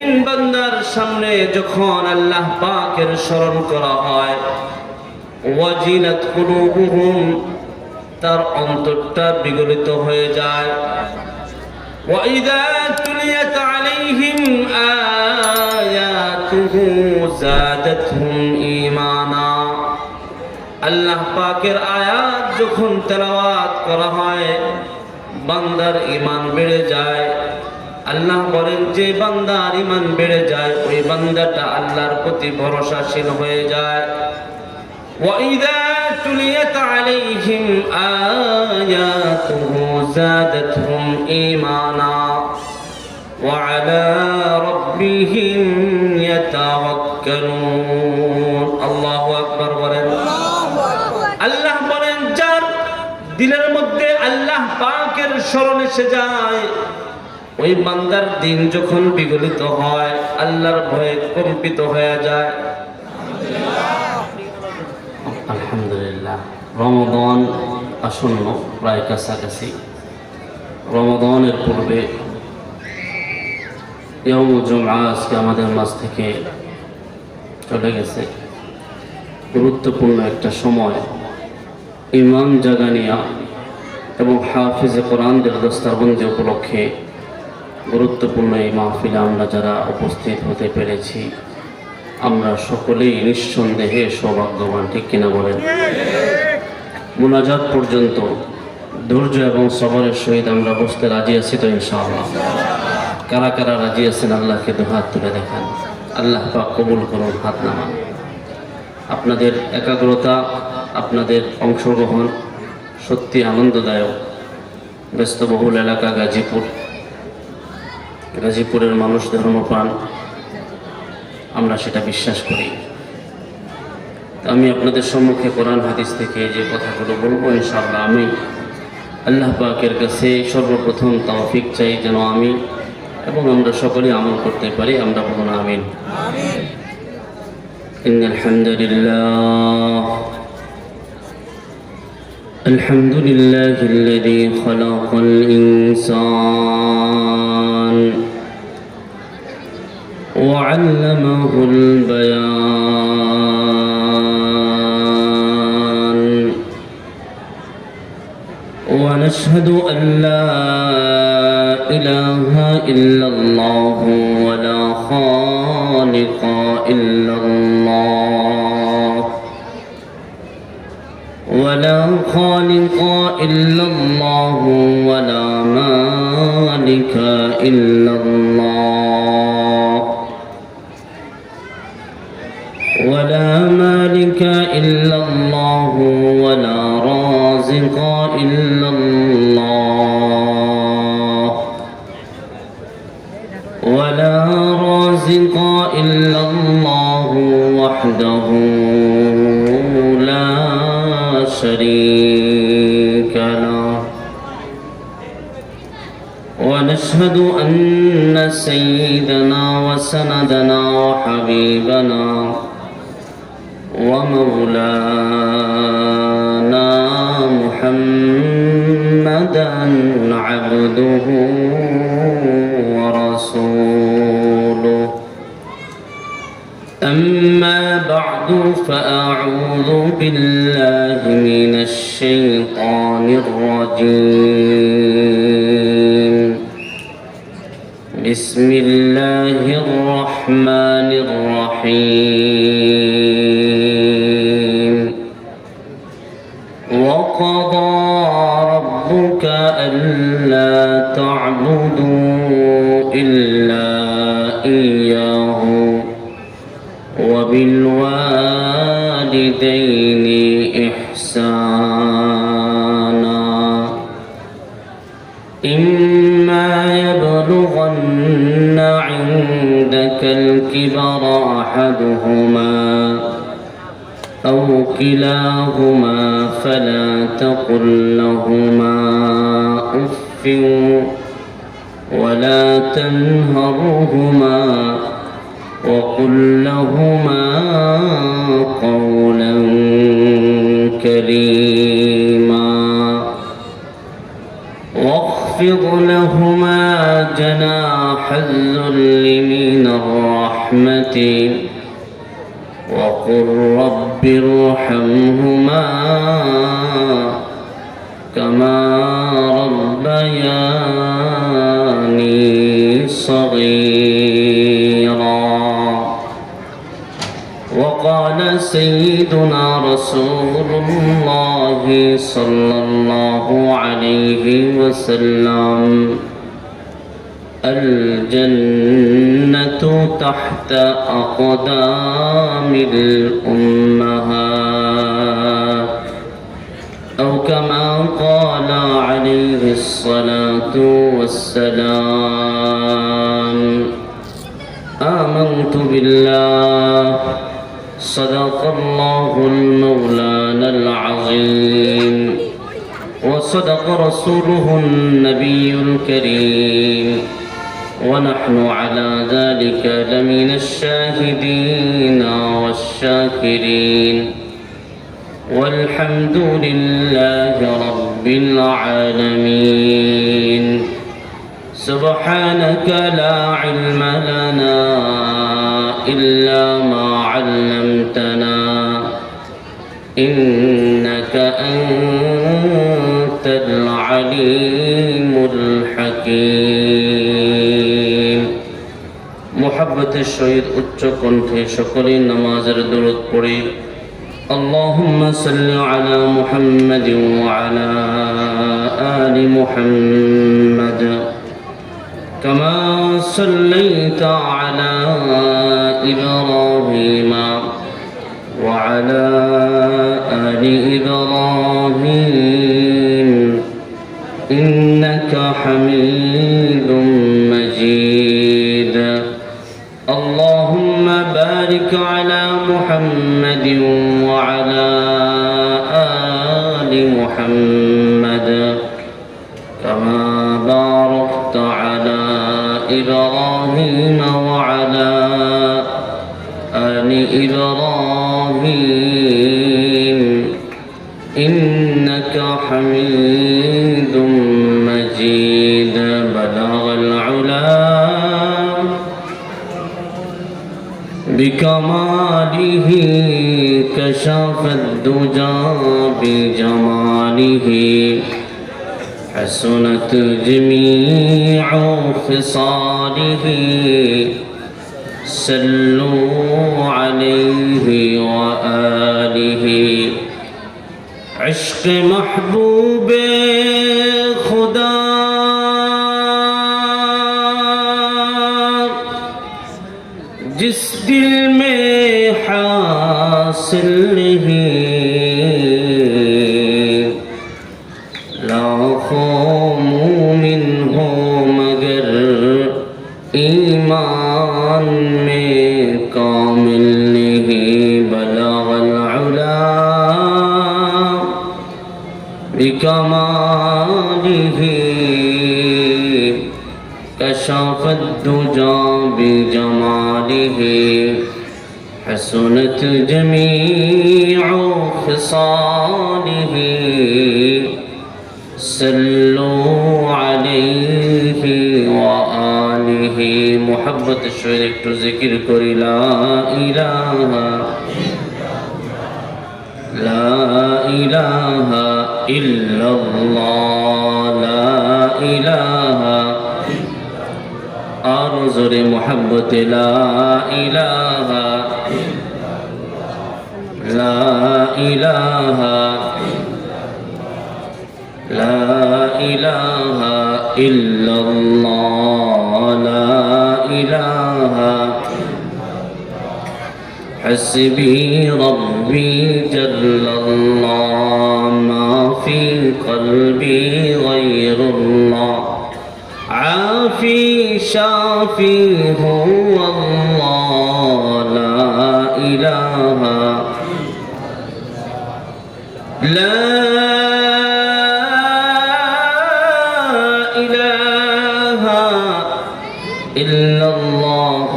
বান্দার সামনে যখন আল্লাহ পাকের স্মরণ করা হয়, ওয়াজিলাত কুলুবুহুম, তার অন্তরটা বিগলিত হয়ে যায়। ওয়া ইযা তুলিয়াত আলাইহিম আয়াতুহু যাদাতহুম ঈমানা, আল্লাহ পাকের আয়াত যখন তেলাওয়াত করা হয় বান্দার ঈমান বেড়ে যায়। আল্লাহ বলেন যে বান্দার ঈমান বেড়ে যায় ওই বান্দাটা আল্লাহর প্রতি ভরসাশীল হয়ে যায়। ওয়া ইযা তুলিয়াত আলাইহিম আয়াতুহু যাদাতহুম ঈমানা ওয়া আলা রাব্বিহিম ইয়াতাওয়াক্কালুন। আল্লাহু আকবার বলেন। আল্লাহ বলেন যার দিলের মধ্যে আল্লাহ পাকের স্মরণ এসে যায় ওই বান্দার দিন যখন বিগলিত হয় আল্লাহর ভয়ে কম্পিত হয়ে যায়। আলহামদুলিল্লাহ, রমাদান আসন্ন, প্রায় কাছাকাছি। রমাদানের পূর্বে ইয়াউমুল জুমআ আজকে আমাদের মাঝ থেকে চলে গেছে। গুরুত্বপূর্ণ একটা সময়, ইমান জাগানিয়া এবং হাফিজে কোরআনদের দস্তারবন্দি উপলক্ষে গুরুত্বপূর্ণ এই মাহফিলে আমরা যারা উপস্থিত হতে পেরেছি আমরা সকলেই নিঃসন্দেহে সৌভাগ্যবান, ঠিক কিনা বলেন? মুনাজাত পর্যন্ত ধৈর্য এবং সবরের সহিত আমরা বসতে রাজি আছি তো ইনশাআল্লাহ? কারা কারা রাজি আছেন আল্লাহকে দুহাত তুলে দেখান। আল্লাহ পাক কবুল করুন, হাত নামান। আপনাদের একাগ্রতা, আপনাদের অংশগ্রহণ সত্যি আনন্দদায়ক। ব্যস্তবহুল এলাকা গাজীপুরের মানুষ ধর্মপ্রাণ, আমরা সেটা বিশ্বাস করি। আমি আপনাদের সম্মুখে কোরআন হাদিস থেকে যে কথাগুলো বলবো ইনশাআল্লাহ আমি আল্লাহ পাকের কাছে সর্বপ্রথম তৌফিক চাই যেন আমি এবং আমরা সকলে আমল করতে পারি। আমরা বলুন আমিন। ইন্নাল হামদুলিল্লাহ আলহামদুলিল্লাহিল্লাযী খালাকাল ইনসান ওয়া আল্লামাহুল বায়ান ওয়া নাশহাদু আন লা ইলাহা ইল্লাল্লাহু ওয়া লা খালিকা ইল্লাল্লাহ ولا خالق إلا الله ولا مالك إلا الله ولا مالك إلا الله ولا رازق إلا الله ولا رازق إلا الله وحده لا شريك له ونشهد أن سيدنا وسندنا وحبيبنا ومولانا محمدا عبده ورسوله أما بعد فأعوذ بالله من الشيطان الرجيم بسم الله الرحمن الرحيم وقضى ربك ألا تعبدوا إلا إياه وبالوالدين إحسانا إما يبلغن عندك الكبر أحدهما أو كلاهما فلا تقل لهما أف ولا تنهرهما وقل لهما قولا كريما واخفض لهما جناح حذل من الرحمة وقل رب ارحمهما كما ربياني صغيرا. وقال سيدنا رسول الله صلى الله عليه وسلم الجنة تحت أقدام الأمهات أو كما قال عليه الصلاة والسلام. آمنت بالله صدق الله المولانا العظيم وصدق رسوله النبي الكريم ونحن على ذلك لمن الشاهدين والشاكرين والحمد لله رب العالمين. سبحانك لا علم لنا إلا ما علمتنا إنك أنت العليم الحكيم. محبت الشهيد উচ্চ কণ্ঠে সকলেই নামাজের দরুদ পড়ি। اللهم صل على محمد وعلى آل محمد كما صليت على إبراهيم وعلى آل إبراهيم إنك حميد مجيد. اللهم بارك على محمد وعلى آل محمد كما باركت على إبراهيم وعلى آل إبراهيم إنك حميد مجيد. بلغ العلا بكماله كشف الدجى بجماله حسنت جميع خصاله صلوا عليه وآله. عشق محبوب خدا जिस दिल में हासिल नहीं लाखों मोमिन हो मगर ईमान में कामिल नहीं. बलगल उला बिकमालिही कशफत दुजा बिजमालिह हसनत जमीउ खिसालिह सल्लु अलैहि व आलिहि. मोहब्बत शोर एकटू जिकिर करी ला इलाहा इल्लल्लाह ला इलाहा और जोरे मोहब्बत ला इलाहा इल्लल्लाह ला इलाहा हस्बी रब्बी जल्लल्लाह मा फी क़ल्बी गैरुल्लाह आफी शाफी हुवल्लाह ला इलाहा ला इलाहा इल्लल्लाह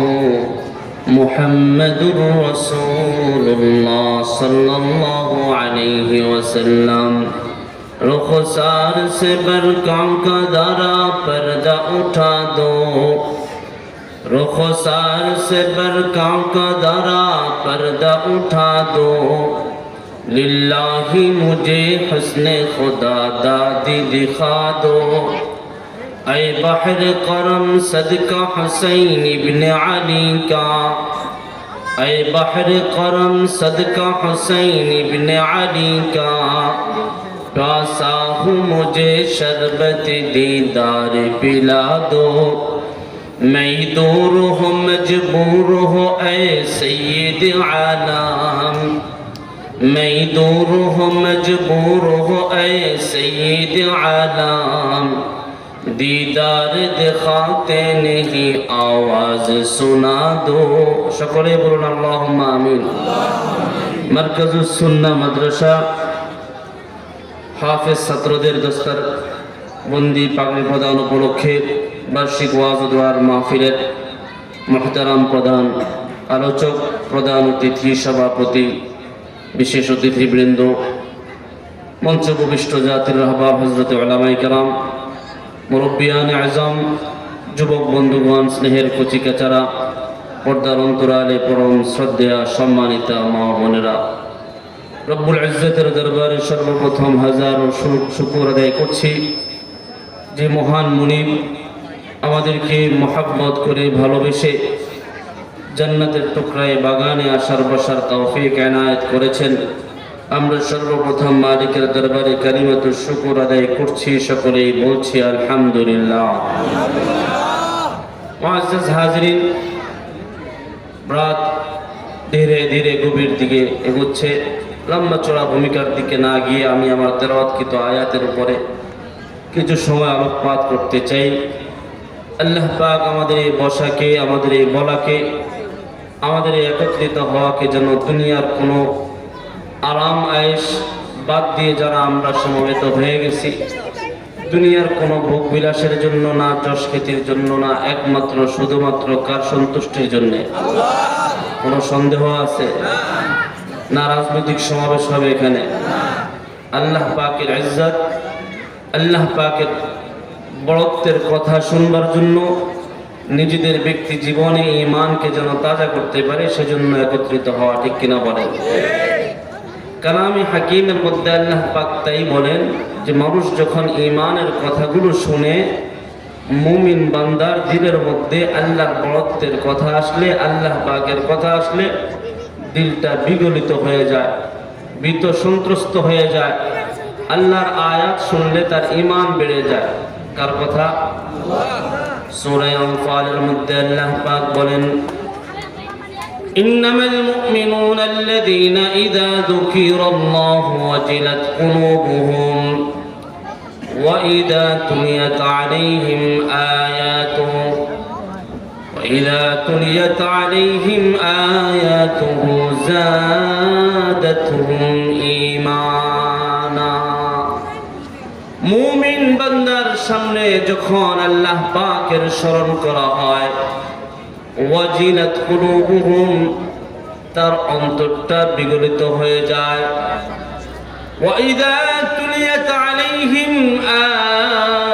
मुहम्मदुर रसूलुल्लाह सल्लल्लाहु अलैहि वसल्लम. रुखसार से बरक़ों का दारा पर्दा उठा दो, रुखसार से बरकां का दरा पर्दा उठा दो, लिल्लाही मुझे हुस्ने खुदा दादी दिखा दो। ऐ बहर करम सदका हुसैन इब्न अली का, ऐ बहर करम सदका हुसैन इब्न अली का, प्यासा हूँ मुझे शरबत दीदार पिला दो। मैं दूर हूँ मजबूर हो ऐ सैयद आलम, मैं दूर हूँ मजबूर हो ऐ सैयद आलम, दीदार दिखाते नहीं आवाज सुना दो। সকলে বলুন আল্লাহুম্মা আমিন। মারকাজুস সুন্নাহ মাদ্রাসা হাফেজ ছাত্রদের দস্তার বন্দি পাগড়ি প্রদান উপলক্ষে বার্ষিক ওয়াজ ও দোয়ার মাহফিলের মুহতারাম প্রধান আলোচক, প্রধান অতিথি, সভাপতি, বিশেষ অতিথিবৃন্দ, মঞ্চ উপবিষ্ট জাতির রাহবার হযরত উলামায়ে কেরাম, মুরব্বিয়ানে আযম, যুবক বন্ধুগণ, স্নেহের কচিকাচারা, পর্দার অন্তরালে পরম শ্রদ্ধেয়া সম্মানিতা মা বোনেরা, রব্বুল ইজ্জতের দরবারে সর্বপ্রথম হাজারো শুকর আদায় করছি যে মহান মুনিব আমাদেরকে মহব্বত করে ভালোবেসে জান্নাতের টুকরায় বাগানে আসার বসার তৌফিক এনায়েত করেছেন। আমরা সর্বপ্রথম মালিকের দরবারে কালিমাতুশ শুকর আদায় করছি, সকলেই বলছি আলহামদুলিল্লাহ। মুআজ্জাজ হাজিরিন, রাত ধীরে ধীরে গভীর দিকে এগোচ্ছে। লম্বা চড়া ভূমিকার দিকে না গিয়ে আমি আমার তেলাওয়াতকৃত আয়াতের উপরে কিছু সময় আলোকপাত করতে চাই। আল্লাহ পাক আমাদের এই বসাকে, আমাদের এই বলাকে, আমাদের এই একত্রিত হওয়াকে যেন দুনিয়ার কোনো আরাম আয়েশ বাদ দিয়ে যারা আমরা সমবেত হয়ে গেছি, দুনিয়ার কোনো ভোগ বিলাসের জন্য না, যশ খ্যাতির জন্য না, একমাত্র শুধুমাত্র কার সন্তুষ্টির জন্য? কোনো সন্দেহ আছে? না রাজনৈতিক সমাবেশ হবে এখানে? আল্লাহ পাকের ইজ্জত, আল্লাহ পাকের বড়ত্বের কথা শুনবার জন্য, নিজেদের ব্যক্তি জীবনে ঈমানকে যেন তাজা করতে পারে সেজন্য একত্রিত হওয়া, ঠিক কিনা বলেন? কালামে হাকিমের মধ্যে আল্লাহ পাক তাই বলেন যে মানুষ যখন ঈমানের কথাগুলো শুনে, মুমিন বান্দার দিলের মধ্যে আল্লাহর বড়ত্বের কথা আসলে, আল্লাহ পাকের কথা আসলে দিলটা বিগলিত হয়ে যায়, ভীত সন্ত্রস্ত হয়ে যায়। আল্লাহর আয়াত শুনলে তার ঈমান বেড়ে যায়। কার কথা? সূরা আনফালের মধ্যে আল্লাহ পাক বলেন, ইন্নামাল মুমিনুনা আল্লাযীনা ইযা যুকিরাল্লাহু ওয়াজিলাত কুলুবুহুম ওয়া ইযা তুলিয়াত আলাইহিম আয়াতুহু وإذا تليت عليهم آياته زادتهم إيمانا। মুমিন বান্দার সামনে যখন আল্লাহ পাকের স্মরণ করা হয়, ওয়াজিলাত কুলুবুহুম, তার অন্তরটা বিগলিত হয়ে যায়। ওয়াইদা তুলিয়াত আলাইহিম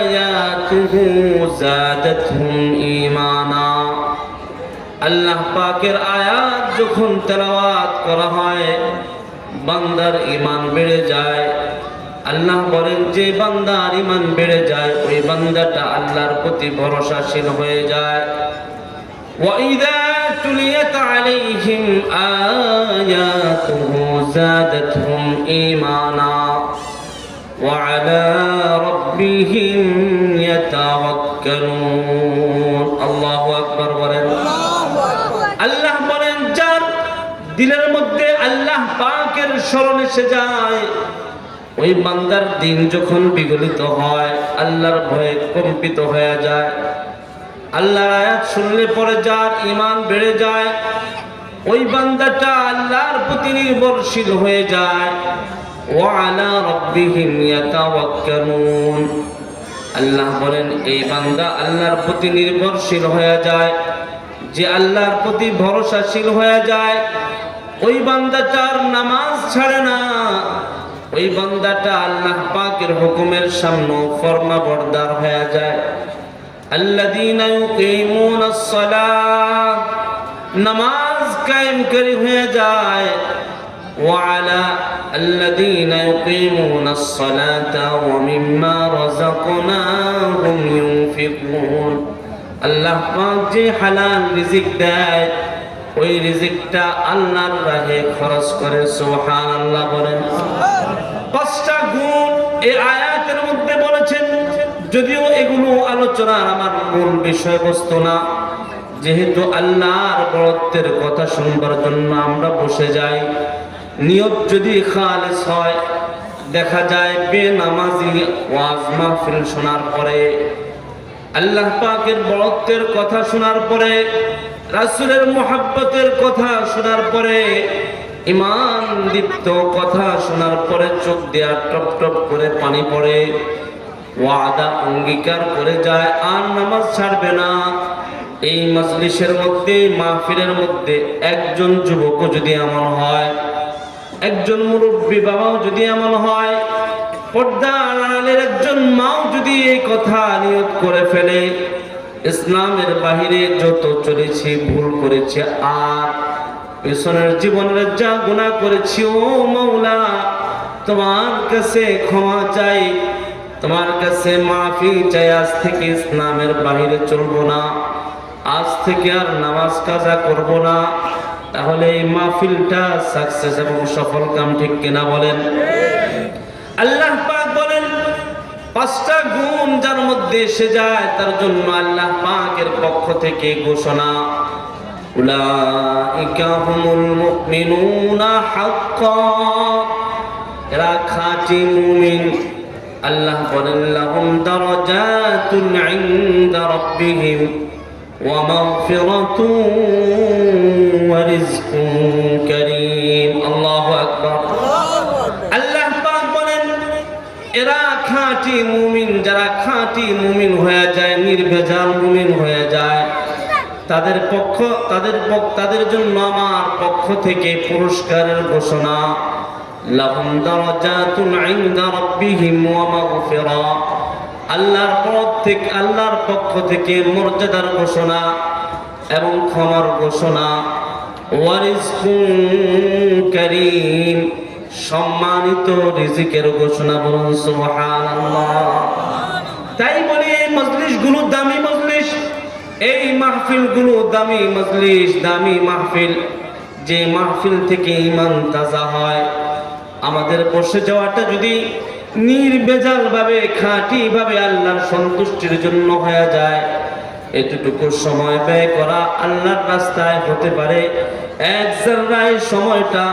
আয়াতুহু যাদাতহুম ঈমানা, আল্লাহ পাকের আয়াত যখন তেলাওয়াত করা হয় বান্দার ঈমান বেড়ে যায়। আল্লাহ বলেন যে বান্দার ঈমান বেড়ে যায় ওই বান্দাটা আল্লাহর প্রতি ভরসাশীল হয়ে যায়। ওয়াইদা তুলিয়াত আলাইহিম আয়াতুহু যাদাতহুম ঈমানা ওয়া আলা রাব্বিহিম ইয়াতাওয়াক্কালুন। আল্লাহু আকবার বলেন। আল্লাহ বলেন যার দিলের মধ্যে আল্লাহ পাকের স্মরণ এসে যায়, ওই বান্দার দিন যখন বিগলিত হয়, আল্লাহর ভয়ে কম্পিত হয়ে যায়, আল্লাহর আয়াত শুনলে পরে যার ঈমান বেড়ে যায়, ওই বান্দাটা আল্লাহর প্রতি নির্ভরশীল হয়ে যায়। ওয়া আলা রাব্বিহিম ইয়াতাওয়াক্কালুন, আল্লাহ বলেন এই বান্দা আল্লাহর প্রতি নির্ভরশীল হয়ে যায়, যে আল্লাহর প্রতি ভরসাশীল হয়ে যায়, ওই বান্দাটার নামাজ ছাড়ে না, ওই বান্দাটা আল্লাহ পাকের হুকুমের সামনে ফরমাবরদার হয়ে যায়। আল্লাযীনা ইউকিমুনাস সালাহ, নামাজ কায়েমকারী হয়ে যায়। ওয়া আলা আল্লাযীনা ইউকিমুনাস সালাতা ওয়া মিম্মা রাযাকনাহুম ইউনফিকুন। আল্লাহ পাক যে হালাল রিজিক দেয়, ওই রিজিকটা আল্লাহর রাহে খরচ করে। সুবহানাল্লাহ বলেন। পাঁচটা গুণ এই আয়াতের মধ্যে বলেছেন, যদিও এগুলো আলোচনার আমার মূল বিষয়বস্তু না। যেহেতু আল্লাহর বড়ত্বের কথা শুনবার জন্য আমরা বসে যাই, নিয়ত যদি খালেস হয়, দেখা যায় বেনামাজি ওয়াজ মাহফিল শোনার পরে, আল্লাহ পাকের বড়ত্বের কথা শোনার পরে, রাসূলের মুহাব্বতের কথা শোনার পরে, ঈমান দীপ্ত কথা শোনার পরে চোখ দিয়ে টপ টপ করে পানি পড়ে, ওয়াদা অঙ্গীকার করে যায় আর নামাজ ছাড়বে না। এই মজলিসের মধ্যে, মাহফিলের মধ্যে একজন যুবক যদি এমন হয়, একজন মুরব্বী বাবাও যদি এমন হয়, পর্দার আড়ালের একজন মাও যদি এই কথা নিয়ত করে ফেলে, ইসলামের বাহিরে যত চলেছি, ভুল করেছে, আর পেছনের জীবনের যা গুনাহ করেছি, ও মাওলা তোমার কাছে ক্ষমা চাই, তোমার কাছে মাফি চাই, আজ থেকে ইসলামের বাহিরে চলবো না, আজ থেকে আর নামাজ কাজা করব না, তাহলে এই মাহফিলটা সাকসেস এবং সফল কাম, ঠিক কিনা বলেন? আল্লাহ পাক বলেন, পাঁচটা গুণ যার মধ্যে এসে যায় তার জন্য আল্লাহ পাকের পক্ষ থেকে ঘোষণা, উলাইকা হুমুল মুমিনুনা হাক্কান, এরা খাঁটি মুমিন। আল্লাহ বলেন, লাহুম দারাজাতুন ইনদা রাব্বিহিম ওয়া মাগফিরাতুন ওয়া রিজকুন কারীম। আল্লাহু আকবার। আল্লাহ পাক বলেন, এরা খাঁটি মুমিন। যারা খাঁটি মুমিন হয়ে যায়, নির্ভেজাল মুমিন হয়ে যায়, তাদের জন্য আমার পক্ষ থেকে পুরস্কারের ঘোষণা, লাহুম দারাজাতুন ইনদা রাব্বিহিম ওয়া মাগফিরা, আল্লাহর পক্ষ থেকে মর্যাদার ঘোষণা এবং ক্ষমার ঘোষণা, ওয়া রিজকুন কারীম, সম্মানিত রিজিকের ঘোষণা। বলুন সুবহানাল্লাহ। তাই বলি এই মজলিসগুলো দামি মজলিস, এই মাহফিলগুলো দামি মজলিস, দামি মাহফিল। যে মাহফিল থেকে ঈমান তাজা হয়, আমাদের বসে যাওয়াটা যদি নির্ভেজাল ভাবে, খাঁটি ভাবে আল্লাহর সন্তুষ্টির জন্য হয়ে যায়, এতটুকু সময় ব্যয় করা আল্লাহর রাস্তায় হতে পারে এক জাররায় সময়টা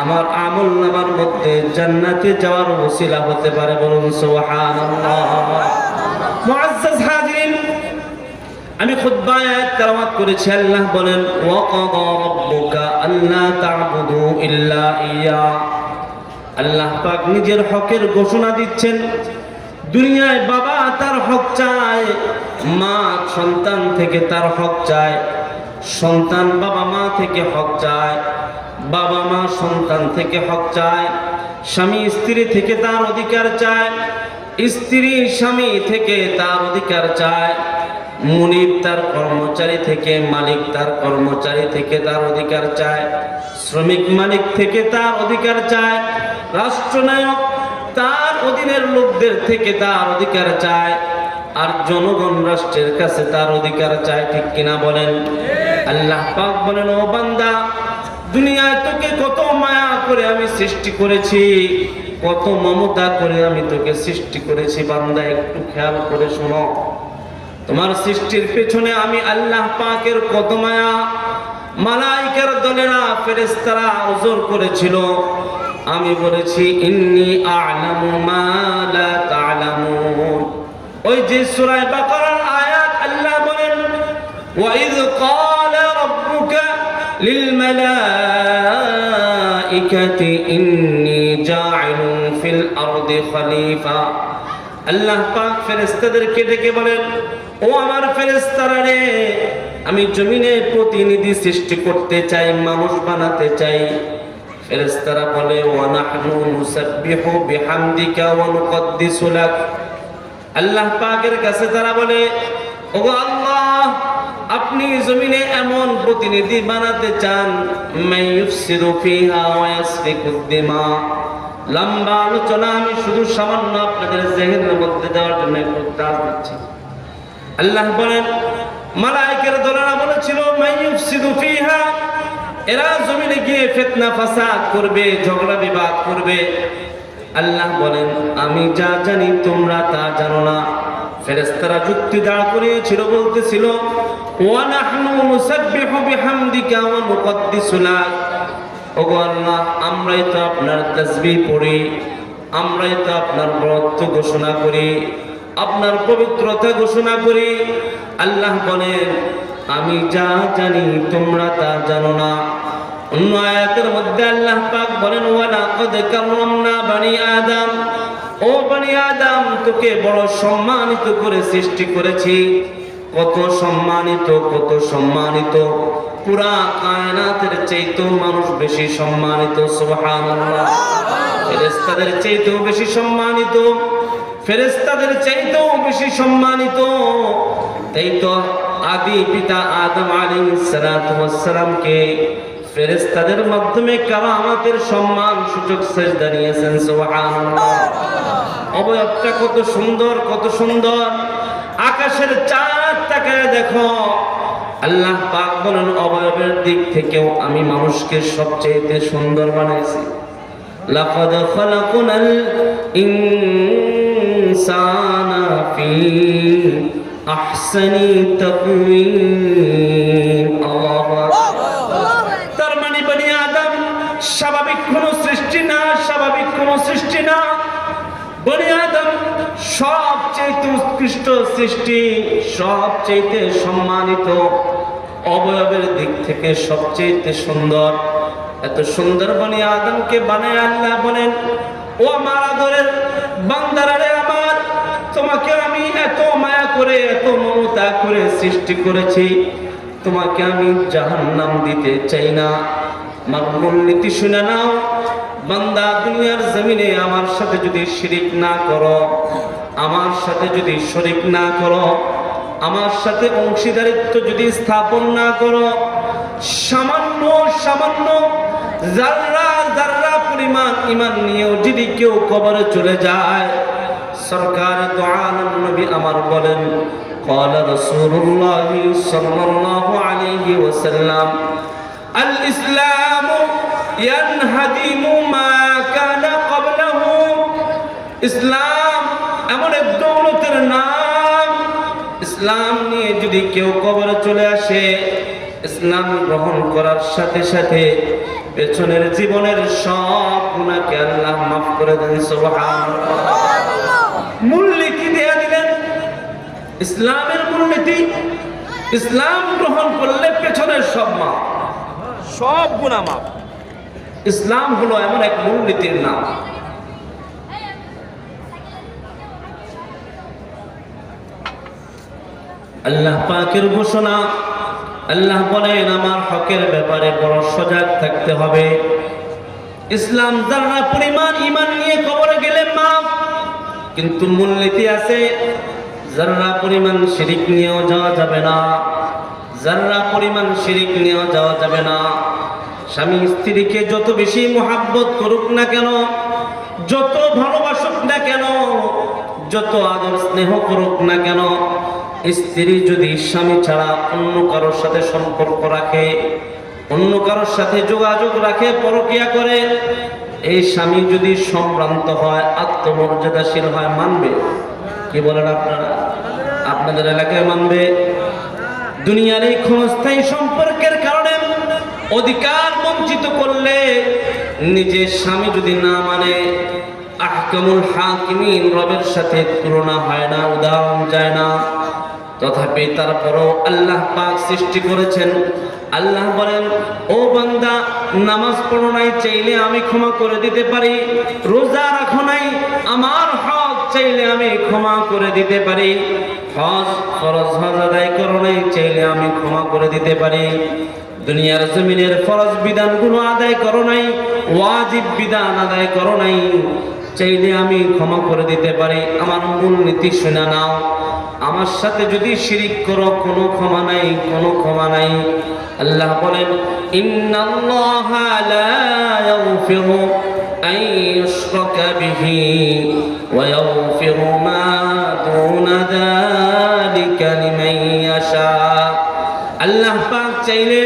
আমার আমলনামার মধ্যে জান্নাতে যাওয়ার ওসিলা হতে পারে। বলুন সুবহানাল্লাহ। মুআজ্জাজ হাজিরিন, আমি খুতবায় আয়াত তেলাওয়াত করেছি। আল্লাহ বলেন, ওয়া কাদা রাব্বুকা আল্লা তা'বুদু ইল্লা ইয়া। আল্লাহ পাক নিজের হকের ঘোষণা দিচ্ছেন। দুনিয়ায় বাবা তার হক চায়, মা সন্তান থেকে তার হক চায়, সন্তান বাবা মা থেকে হক চায়, বাবা মা সন্তান থেকে হক চায়, স্বামী স্ত্রী থেকে তার অধিকার চায়, স্ত্রী স্বামী থেকে তার অধিকার চায়, মুনিব তার কর্মচারী থেকে, মালিক তার কর্মচারী থেকে তার অধিকার চায়, শ্রমিক মালিক থেকে তার অধিকার চায়, রাষ্ট্রনায়ক তার অধীনের লোকদের থেকে তার অধিকার চায়, আর জনগণ রাষ্ট্রের কাছে তার অধিকার চায়। ঠিক কিনা বলেন? আল্লাহ পাক বলেন, ও বান্দা, দুনিয়ায় তোকে কত মায়া করে আমি সৃষ্টি করেছি, কত মমতা করে আমি তোকে সৃষ্টি করেছি। বান্দা, একটু খেয়াল করে শোনো, তোমার সৃষ্টির পেছনে আমি আল্লাহ পাকের কত মায়া। মালাইকার দলেরা, ফেরেশতারা ওযর করেছিল, আমি বলেছি ইন্নী আ'লামু মা লা তা'লামুন। ওই যে সূরা বাকারার আয়াত, আল্লাহ বলেন, ওয়া ইয ক্বালা রাব্বুকা লিল মালাইকাতি ইন্নী জা'ইলুন ফিল আরদি খলিফা। আল্লাহ পাক ফেরেশতাদেরকে ডেকে বলেন, ও আমার ফেরেশতারা রে, আমি জমিনে প্রতিনিধি সৃষ্টি করতে চাই, মানুষ বানাতে চাই। ফেরেশতারা বলে, ওয়া নাহনু নুসাব্বিহু বিহামদিকা ওয়া নুকদ্দিসু লাক। আল্লাহ পাকের কাছে তারা বলে, ওগো আল্লাহ, আপনি জমিনে এমন প্রতিনিধি বানাতে চান মাইয়ুফসিদু ফিহা ওয়া ইয়াসফিকুদ দিমা। লম্বা আলোচনা আমি শুধু সামান্য আপনাদের জেহেনের মধ্যে দেওয়ার জন্য একটু তাজ দিচ্ছি। আল্লাহ বলেন, মালায়েকের দলেরা বলেছিল মাইয়ুফসিদু ফিহা, এরা জমিনে গিয়ে ফিতনা ফাসাদ করবে, ঝগড়া বিবাদ করবে। আল্লাহ বলেন, আমি যা জানি তোমরা তা জানো না। ফেরেশতারা যুক্তি দাঁড় করিয়েছিল, বলতেছিল ওয়া নাহনু নুসাব্বিহু বিহামদিকা ওয়া নুকদ্দিসু লাক। ওগো আল্লাহ, আমরাই তো আপনার তাসবিহ পড়ি, আমরাই তো আপনার বরত্ব ঘোষণা করি, আপনার পবিত্রতা ঘোষণা করি। আল্লাহ বলেন, আমি যা জানি তোমরা তা জানো না। অন্য আয়াতের মধ্যে আল্লাহ পাক বলেন, ওয়া লাকাদ কাররামনা বানি আদম, ও বানি আদম, তোকে বড় সম্মানিত করে সৃষ্টি করেছি। কত সম্মানিত, কত সম্মানিত, পুরা কায়নাতের চাইতেও মানুষ বেশি সম্মানিত। সুবহানাল্লাহ। ফেরেশতাদের চাইতেও বেশি সম্মানিত, ফেরেশতাদের চাইতেও বেশি সম্মানিত। তাই তো আদি পিতা আদম আলাইহিস সালাতু ওয়াস সালামকে ফেরেশতাদের মাধ্যমে কারামাতের সম্মান সুযোগ সেজদা নিয়েছেন। সুবহানাল্লাহ। অবয়বটা কত সুন্দর, কত সুন্দর। আকাশের চাঁদ তাকায় দেখো, আল্লাহ পাক বলেন অবয়বের দিক থেকেও আমি মানুষকে সবচেয়ে সুন্দর বানাইছি। লাকাদ খালাকনাল ইনসানা ফি আহসানি তাকওয়িম। আল্লাহু আকবার। তার মানে বনি আদম স্বাভাবিক কোনো সৃষ্টি না, স্বাভাবিক কোনো সৃষ্টি না। বনি আদম সবচেয়ে উৎকৃষ্ট সৃষ্টি, সবচেয়ে সম্মানিত, অবয়বের দিক থেকে সবচেয়ে সুন্দর। এত সুন্দর বনি আদমকে বানায় আল্লাহ বলেন, ও আমার আদরের বান্দারা রে আমার, তোমাকে আমি এত মায়া করে, এত মমতা করে সৃষ্টি করেছি, তোমাকে আমি জাহান্নাম দিতে চাই না। আমার মূলনীতি শুনে নাও, বান্দা দুনিয়ার জমিনে আমার সাথে যদি শিরিক না করো, আমার সাথে যদি শরীক না করো, আমার সাথে অংশীদারিত্ব যদি স্থাপন না করো, সামান্য সামান্য যাররা যাররা পরিমাণ ঈমান নিয়েও যদি কেউ কবরে চলে যায়, সরকার দু আলম নবী আমার বলেন, قال رسول الله صلى الله عليه وسلم الإسلام ينهدم ما كان قبله। ইসলাম এমন এক দৌলতের নাম, ইসলাম নিয়ে যদি কেউ কবরে চলে আসে, ইসলাম গ্রহণ করার সাথে সাথে পেছনের জীবনের সব গুনাহকে আল্লাহ মাফ করে দেন। সুবহানাল্লাহ। মূলনীতি দেয়া দিলেন, ইসলামের মূলনীতি, ইসলাম গ্রহণ করলে পেছনের সব মাফ, সব গুনাহ মাফ। ইসলাম হলো এমন এক মূলনীতির নাম। আল্লাহ পাকের ঘোষণা, আল্লাহ বলেন আমার হকের ব্যাপারে বড় সজাগ থাকতে হবে। ইসলাম যারা পরিমাণ ঈমান নিয়ে কবরে গেলে মাফ, কিন্তু মূলনীতি আছে, যারা পরিমাণ শিরিক নিয়েও যাওয়া যাবে না, যারা পরিমাণ শিরিক নিয়েও যাওয়া যাবে না। স্বামী স্ত্রীকে যত বেশি মোহাব্বত করুক না কেন, যত ভালোবাসুক না কেন, যত আদর স্নেহ করুক না কেন, স্ত্রী যদি স্বামী ছাড়া অন্য কারোর সাথে সম্পর্ক রাখে, অন্য কারোর সাথে যোগাযোগ রাখে, পরকিয়া করে, এই স্বামী যদি সম্ভ্রান্ত হয়, আত্মমর্যাদাশীল হয়, মানবে? কি বলেন আপনারা? আপনাদের এলাকায় মানবে? দুনিয়ার এই ক্ষণস্থায়ী সম্পর্কের কারণে অধিকার বঞ্চিত করলে নিজের স্বামী যদি না মানে, আহকামুল হাকিমিন রবের সাথে তুলনা হয় না, উদাহরণ যায় না। তথাপি তারপরও আল্লাহ পাক সৃষ্টি করেছেন। আল্লাহ বলেন, ও বান্দা, নামাজ পড়ো নাই, চাইলে আমি ক্ষমা করে দিতে পারি। রোজা রাখো নাই, আমার হক চাইলে আমি ক্ষমা করে দিতে পারি। হজ ফরজ হজ আদায় করো নাই, চাইলে আমি ক্ষমা করে দিতে পারি। দুনিয়ার জমিনের ফরজ বিধানগুলো আদায় করো নাই, ওয়াজিব বিধান আদায় করো নাই, চাইলে আমি ক্ষমা করে দিতে পারি। আমার মূল নীতি শুনে নাও, আমার সাথে যদি শিরিক করো কোনো ক্ষমা নাই, কোনো ক্ষমা নাই। আল্লাহ বলেন ইন্নাল্লাহা লা ইয়াগফিরু আন ইউশরাকা বিহি ওয়া ইয়াগফিরু মা দুনা যালিকা লিমান ইয়াশা। আল্লাহ পাক চাইলে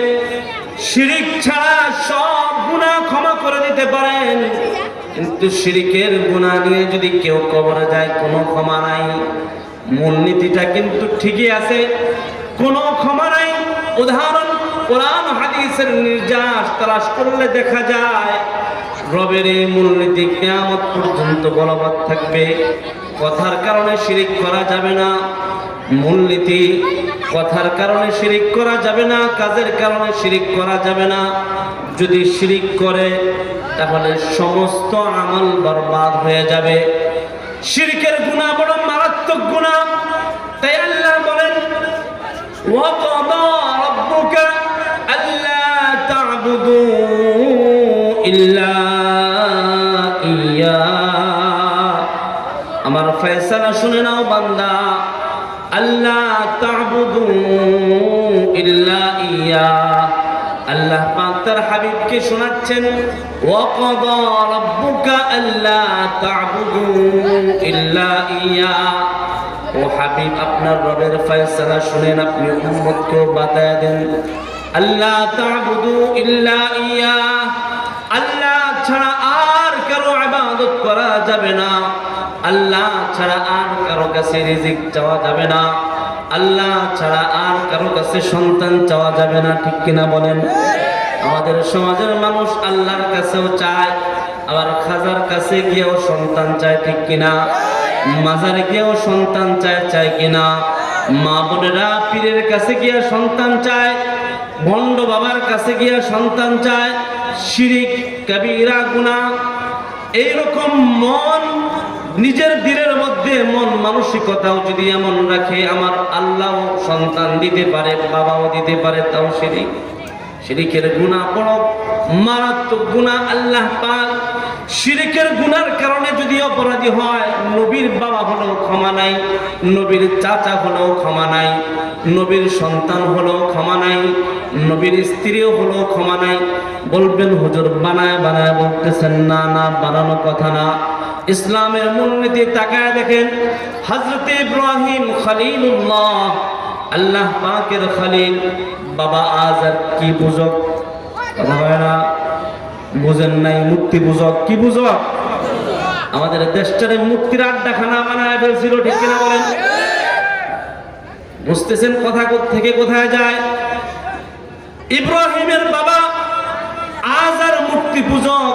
শিরিক ছাড়া সব গুনাহ ক্ষমা করে দিতে পারেন, কিন্তু শিরিকের গুনাহ নিয়ে যদি কেউ কবরে যায় কোনো ক্ষমা নাই। মূলনীতিটা কিন্তু ঠিকই আছে, কোনো ক্ষমা নাই। উদাহরণ কোরআন হাদিসের নির্যাস তালাশ করলে দেখা যায় রবের এই মূলনীতি কিয়ামত পর্যন্ত বলবৎ থাকবে। কথার কারণে শিরিক করা যাবে না, মূলনীতি কথার কারণে শিরিক করা যাবে না, কাজের কারণে শিরিক করা যাবে না। যদি শিরিক করে তাহলে সমস্ত আমল বরবাদ হয়ে যাবে। শিরকের গুনাহ বড় মারাত্মক গুনাহ। তাই আল্লাহ বলেন ওয়া কাদা রাব্বুকা আল্লা তা'বুদু ইল্লা ইয়্যা। আমার ফয়সালা শুনে নাও বান্দা, আল্লা তা'বুদু ইল্লা ইয়্যা। আল্লাহ পাক তার হাবিবকে শোনাচ্ছেন ওয়া কাদা রাব্বুকা আল্লা তা'বুদু ইল্লা ইয়্যা। ও হাবিব, আপনার রবের ফয়সালা শুনেন, আপনি উম্মতকে বাতায় দেন আল্লা তা'বুদু ইল্লা ইয়্যা। আল্লাহ ছাড়া আর কারো ইবাদত করা যাবে না, আল্লাহ ছাড়া আর কারো কাছে রিজিক চাওয়া যাবে না, আল্লাহ ছাড়া আর কারো কাছে সন্তান চাওয়া যাবে না। ঠিক কিনা বলেন? আমাদের সমাজের মানুষ আল্লাহর কাছেও চায়, আবার খাজার কাছে গিয়েও সন্তান চায়। ঠিক কিনা? মাজারে গিয়েও সন্তান চায়, চায় কিনা? মা বোনেরা পীরের কাছে গিয়ে সন্তান চায়, ভণ্ড বাবার কাছে গিয়ে সন্তান চায়। শিরিক কবিরা গুনাহ। এইরকম মন নিজের দিলের মধ্যে মন মানসিকতাও যদি এমন রাখে আমার আল্লাহ সন্তান দিতে পারে, বাবাও দিতে পারে, তাও শিরিক। শিরিকের গুনাহ বড় মারাত্মক গুনাহ। আল্লাহ পাক শিরিকের গুনার কারণে যদি অপরাধী হয়, নবীর বাবা হলেও ক্ষমা নাই, নবীর চাচা হলেও ক্ষমা নাই, নবীর সন্তান হলেও ক্ষমা নাই, নবীর স্ত্রীও হলেও ক্ষমা নাই। বলবেন হুজুর বানায় বানায় বলতেছেন। না না, বানানো কথা না। ইসলামের মূলনীতি তাকায় দেখেন। হযরত ইব্রাহিম খলিলুল্লাহ, আল্লাহ পাকের খলিল, বাবা আজর কি বুঝক? কথা হয় না? বুঝেন নাই? মূর্তি বুঝক। কি বুঝক? আমাদের দেশটারে মূর্তির আড্ডাখানা বানায় ফেলছিল। ঠিক কিনা বলেন? বুঝতেছেন কথা থেকে কোথায় যায়? ইব্রাহিমের বাবা আজর মূর্তি পূজক,